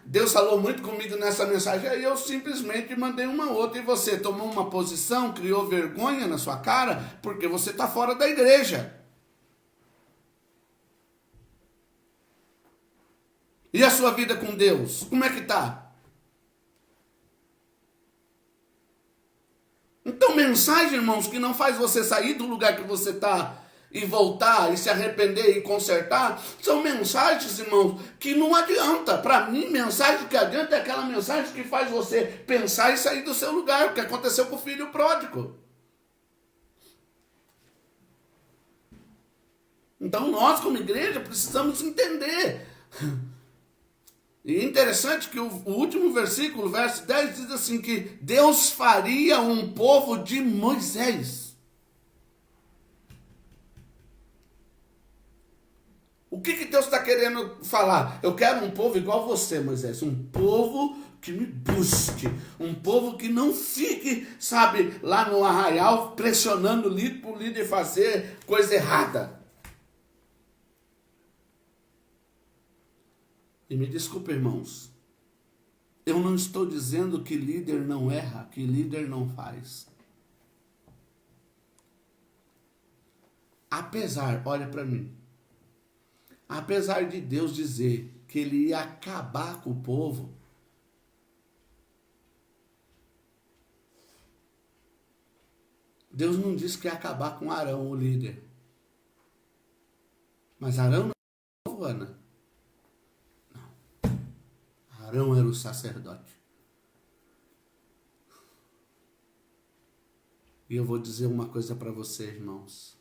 Deus falou muito comigo nessa mensagem, aí eu simplesmente mandei uma outra, e você tomou uma posição, criou vergonha na sua cara, porque você está fora da igreja. E a sua vida com Deus? Como é que está? Então, mensagem, irmãos, que não faz você sair do lugar que você está e voltar e se arrepender e consertar, são mensagens, irmãos, que não adianta. Para mim, mensagem que adianta é aquela mensagem que faz você pensar e sair do seu lugar, o que aconteceu com o filho pródigo. Então, nós, como igreja, precisamos entender. E é interessante que o último versículo, verso 10, diz assim que Deus faria um povo de Moisés. O que Deus está querendo falar? Eu quero um povo igual você, Moisés. Um povo que me busque. Um povo que não fique, sabe, lá no arraial pressionando o líder para o líder fazer coisa errada. E me desculpe, irmãos, eu não estou dizendo que líder não erra, que líder não faz. Apesar, olha para mim, apesar de Deus dizer que ele ia acabar com o povo, Deus não disse que ia acabar com Arão, o líder. Mas Arão não, Ana. Arão era o sacerdote. E eu vou dizer uma coisa para você, irmãos.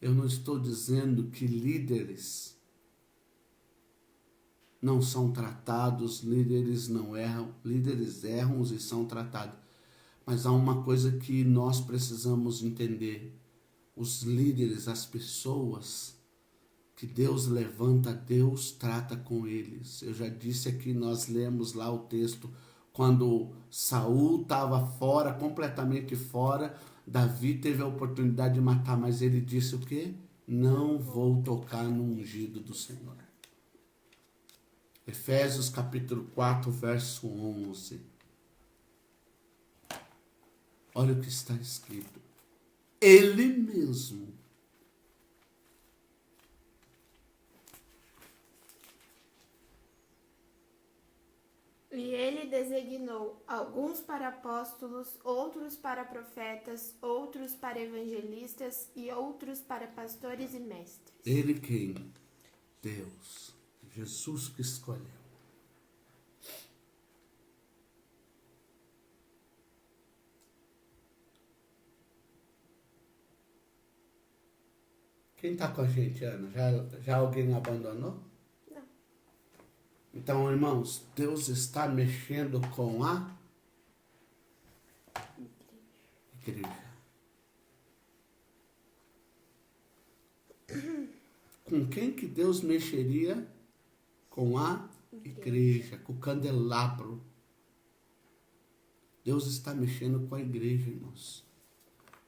Eu não estou dizendo que líderes não são tratados, líderes não erram, líderes erram e são tratados. Mas há uma coisa que nós precisamos entender. Os líderes, as pessoas que Deus levanta, Deus trata com eles. Eu já disse aqui, nós lemos lá o texto, quando Saul estava fora, completamente fora, Davi teve a oportunidade de matar, mas ele disse o quê? Não vou tocar no ungido do Senhor. Efésios capítulo 4, verso 11. Olha o que está escrito. Ele mesmo e ele designou alguns para apóstolos, outros para profetas, outros para evangelistas e outros para pastores e mestres. Ele quem? Deus. Jesus que escolheu. Quem está com a gente, Ana? Já alguém abandonou? Não. Então, irmãos, Deus está mexendo com a igreja. Com quem que Deus mexeria? Com a igreja, com o candelabro. Deus está mexendo com a igreja, irmãos.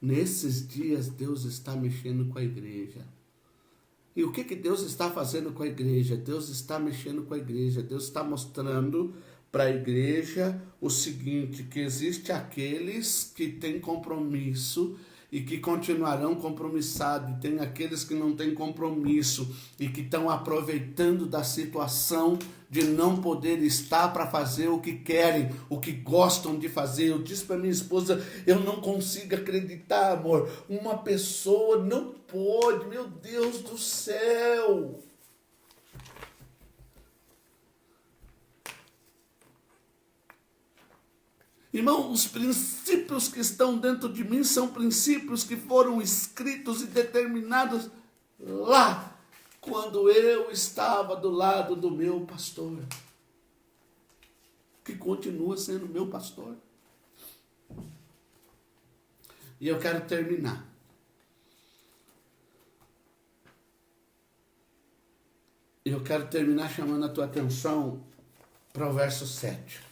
Nesses dias, Deus está mexendo com a igreja. E o que Deus está fazendo com a igreja? Deus está mexendo com a igreja. Deus está mostrando para a igreja o seguinte, que existe aqueles que têm compromisso e que continuarão compromissados, e tem aqueles que não têm compromisso e que estão aproveitando da situação de não poder estar para fazer o que querem, o que gostam de fazer. Eu disse para minha esposa, eu não consigo acreditar, amor, uma pessoa não pode, meu Deus do céu. Irmão, os princípios que estão dentro de mim são princípios que foram escritos e determinados lá, quando eu estava do lado do meu pastor, que continua sendo meu pastor. E eu quero terminar. Eu quero terminar chamando a tua atenção para o verso 7.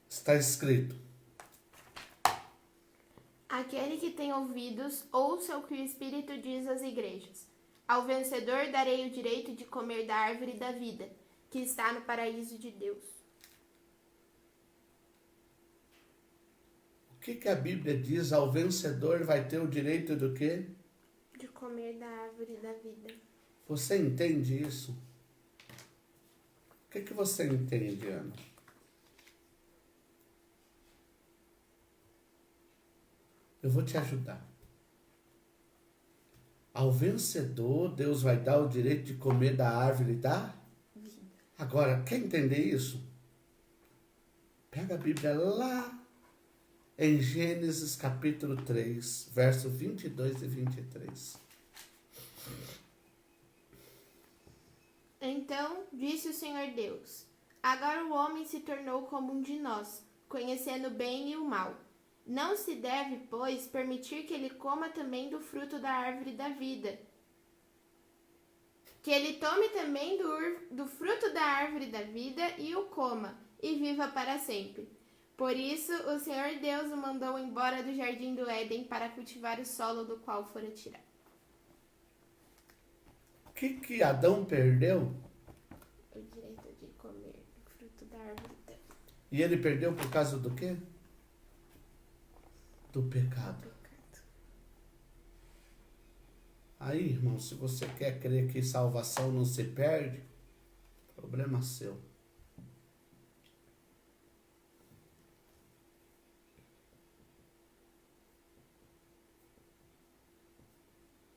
Está escrito: Aquele que tem ouvidos, ouça o que o Espírito diz às igrejas. Ao vencedor darei o direito de comer da árvore da vida, que está no paraíso de Deus. O que a Bíblia diz? Ao vencedor vai ter o direito do quê? De comer da árvore da vida. Você entende isso? O que você entende, Ana? Eu vou te ajudar. Ao vencedor, Deus vai dar o direito de comer da árvore da vida. Agora, quer entender isso? Pega a Bíblia lá em Gênesis capítulo 3, verso 22 e 23. Então disse o Senhor Deus: Agora o homem se tornou como um de nós, conhecendo o bem e o mal. Não se deve, pois, permitir que ele coma também do fruto da árvore da vida. Que ele tome também do fruto da árvore da vida e o coma, e viva para sempre. Por isso, o Senhor Deus o mandou embora do jardim do Éden para cultivar o solo do qual fora tirado. O que Adão perdeu? O direito de comer do fruto da árvore da vida. E ele perdeu por causa do quê? Do pecado. Aí, irmão, se você quer crer que salvação não se perde, problema seu.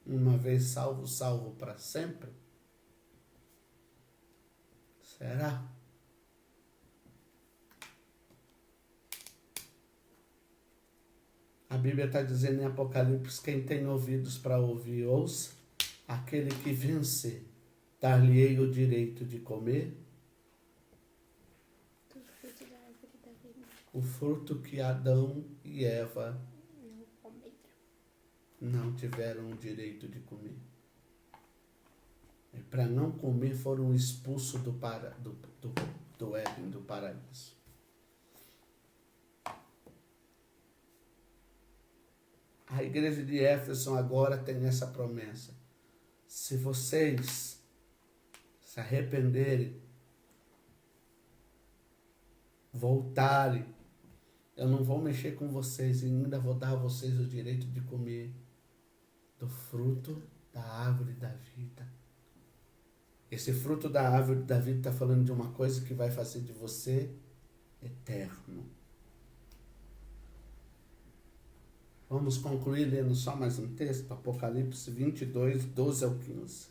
Uma vez salvo, salvo para sempre? Será? A Bíblia está dizendo em Apocalipse, quem tem ouvidos para ouvir, ouça. Aquele que vencer, dar-lhe-ei o direito de comer Do fruto da árvore da vida. o fruto que Adão e Eva Não comeram. não tiveram o direito de comer. E para não comer foram expulsos do Éden, do paraíso. A igreja de Éfeso agora tem essa promessa. Se vocês se arrependerem, voltarem, eu não vou mexer com vocês e ainda vou dar a vocês o direito de comer do fruto da árvore da vida. Esse fruto da árvore da vida está falando de uma coisa que vai fazer de você eterno. Vamos concluir lendo só mais um texto, Apocalipse 22, 12 ao 15.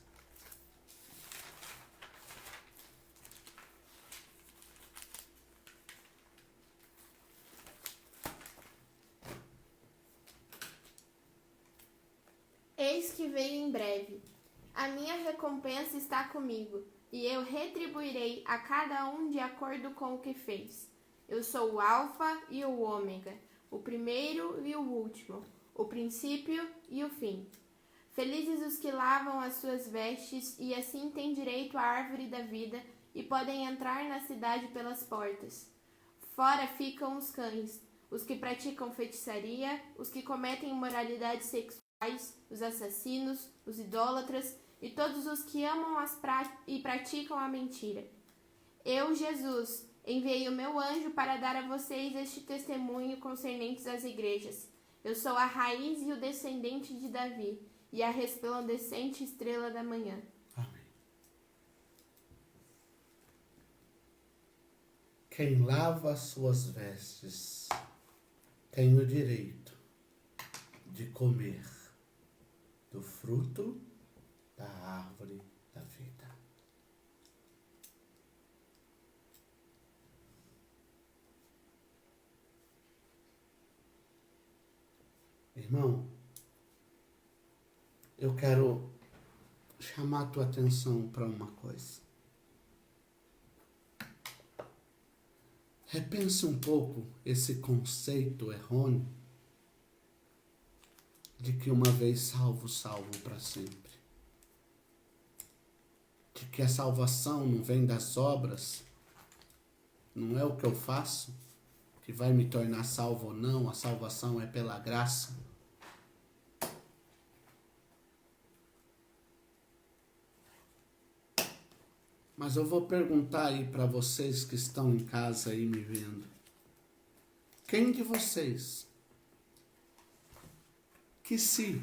Eis que venho em breve. A minha recompensa está comigo, e eu retribuirei a cada um de acordo com o que fez. Eu sou o Alfa e o Ômega, o primeiro e o último, o princípio e o fim. Felizes os que lavam as suas vestes e assim têm direito à árvore da vida e podem entrar na cidade pelas portas. Fora ficam os cães, os que praticam feitiçaria, os que cometem imoralidades sexuais, os assassinos, os idólatras e todos os que amam e praticam a mentira. Eu, Jesus, enviei o meu anjo para dar a vocês este testemunho concernentes às igrejas. Eu sou a raiz e o descendente de Davi, e a resplandecente estrela da manhã. Amém. Quem lava as suas vestes tem o direito de comer do fruto da árvore da vida. Irmão, eu quero chamar a tua atenção para uma coisa. Repense um pouco esse conceito errôneo de que uma vez salvo, salvo para sempre. De que a salvação não vem das obras, não é o que eu faço que vai me tornar salvo ou não, a salvação é pela graça. Mas eu vou perguntar aí para vocês que estão em casa aí me vendo. Quem de vocês que se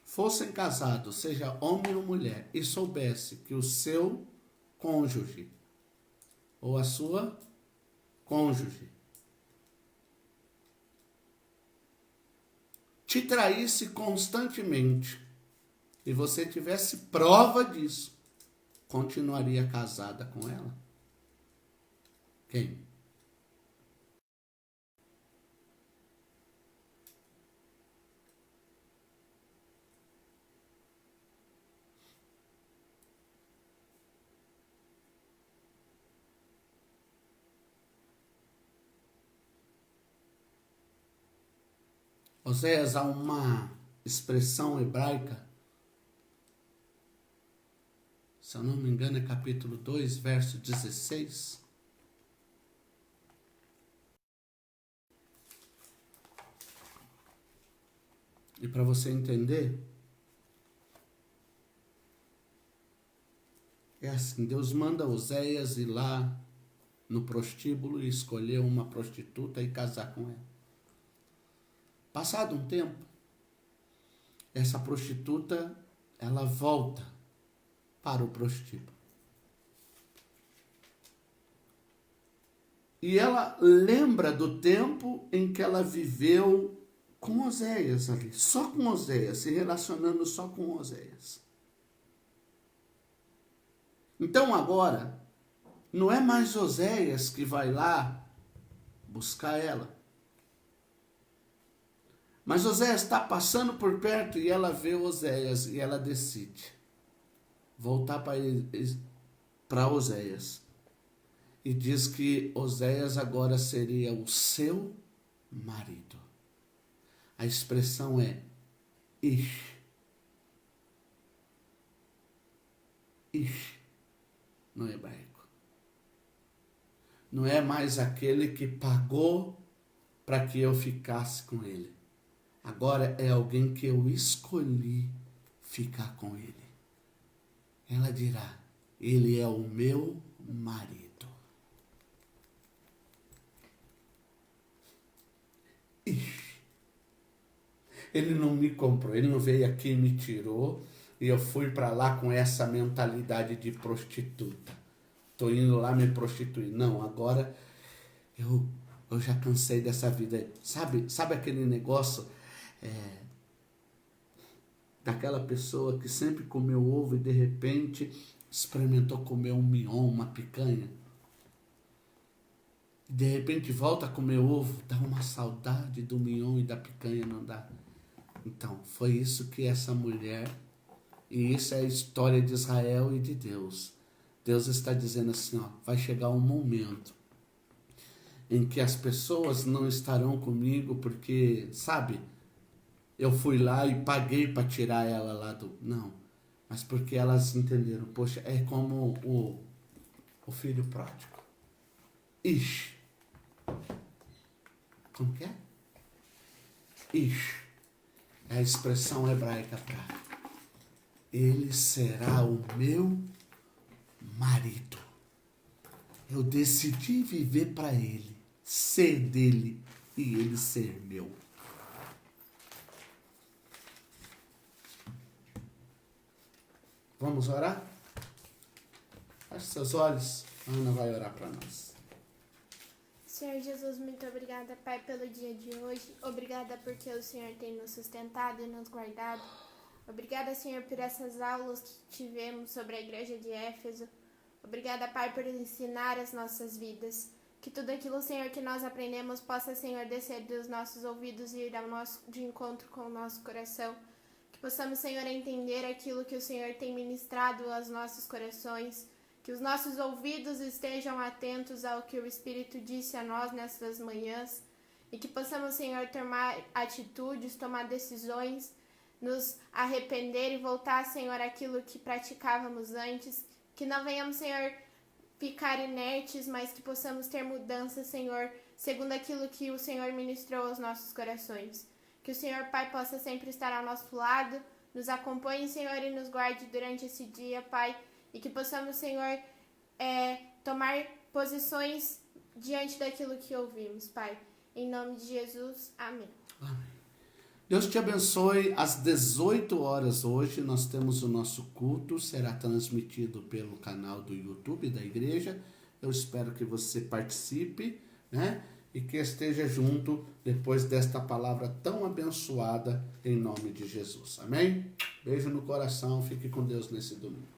fossem casados, seja homem ou mulher, e soubesse que o seu cônjuge ou a sua cônjuge te traísse constantemente e você tivesse prova disso, continuaria casada com ela? Quem? Oséias, há uma expressão hebraica, se eu não me engano é capítulo 2, verso 16. E para você entender, é assim, Deus manda Oséias ir lá no prostíbulo e escolher uma prostituta e casar com ela. Passado um tempo, essa prostituta, ela volta para o prostíbulo. E ela lembra do tempo em que ela viveu com Oséias ali, só com Oséias, se relacionando só com Oséias. Então agora, não é mais Oséias que vai lá buscar ela. Mas Oséias está passando por perto e ela vê Oséias e ela decide voltar para Oséias. E diz que Oséias agora seria o seu marido. A expressão é Ish. Ish, no hebraico. Não é mais aquele que pagou para que eu ficasse com ele. Agora é alguém que eu escolhi ficar com ele. Ela dirá, ele é o meu marido. Ele não me comprou, ele não veio aqui e me tirou, e eu fui para lá com essa mentalidade de prostituta. Tô indo lá me prostituir. Não, agora eu já cansei dessa vida. Sabe aquele negócio daquela pessoa que sempre comeu ovo e de repente experimentou comer um mignon, uma picanha? De repente volta a comer ovo, dá uma saudade do mignon e da picanha, não dá? Então, foi isso que essa mulher, e isso é a história de Israel e de Deus. Deus está dizendo assim, ó, vai chegar um momento em que as pessoas não estarão comigo porque, sabe, eu fui lá e paguei para tirar ela lá do... Não, mas porque elas entenderam, poxa, é como o filho pródigo. Ish. Como que é? Ish. É a expressão hebraica para ele será o meu marido. Eu decidi viver para ele, ser dele e ele ser meu. Vamos orar? Feche seus olhos. A Ana vai orar para nós. Senhor Jesus, muito obrigada, Pai, pelo dia de hoje. Obrigada porque o Senhor tem nos sustentado e nos guardado. Obrigada, Senhor, por essas aulas que tivemos sobre a igreja de Éfeso. Obrigada, Pai, por ensinar as nossas vidas. Que tudo aquilo, Senhor, que nós aprendemos possa, Senhor, descer dos nossos ouvidos e ir de encontro com o nosso coração. Que possamos, Senhor, entender aquilo que o Senhor tem ministrado aos nossos corações. Que os nossos ouvidos estejam atentos ao que o Espírito disse a nós nessas manhãs. E que possamos, Senhor, tomar atitudes, tomar decisões, nos arrepender e voltar, Senhor, àquilo que praticávamos antes. Que não venhamos, Senhor, ficar inertes, mas que possamos ter mudanças, Senhor, segundo aquilo que o Senhor ministrou aos nossos corações. Que o Senhor, Pai, possa sempre estar ao nosso lado, nos acompanhe, Senhor, e nos guarde durante esse dia, Pai. E que possamos, Senhor, tomar posições diante daquilo que ouvimos, Pai. Em nome de Jesus, amém. Amém. Deus te abençoe. Às 18 horas hoje nós temos o nosso culto. Será transmitido pelo canal do YouTube da igreja. Eu espero que você participe, né? E que esteja junto depois desta palavra tão abençoada em nome de Jesus. Amém? Beijo no coração. Fique com Deus nesse domingo.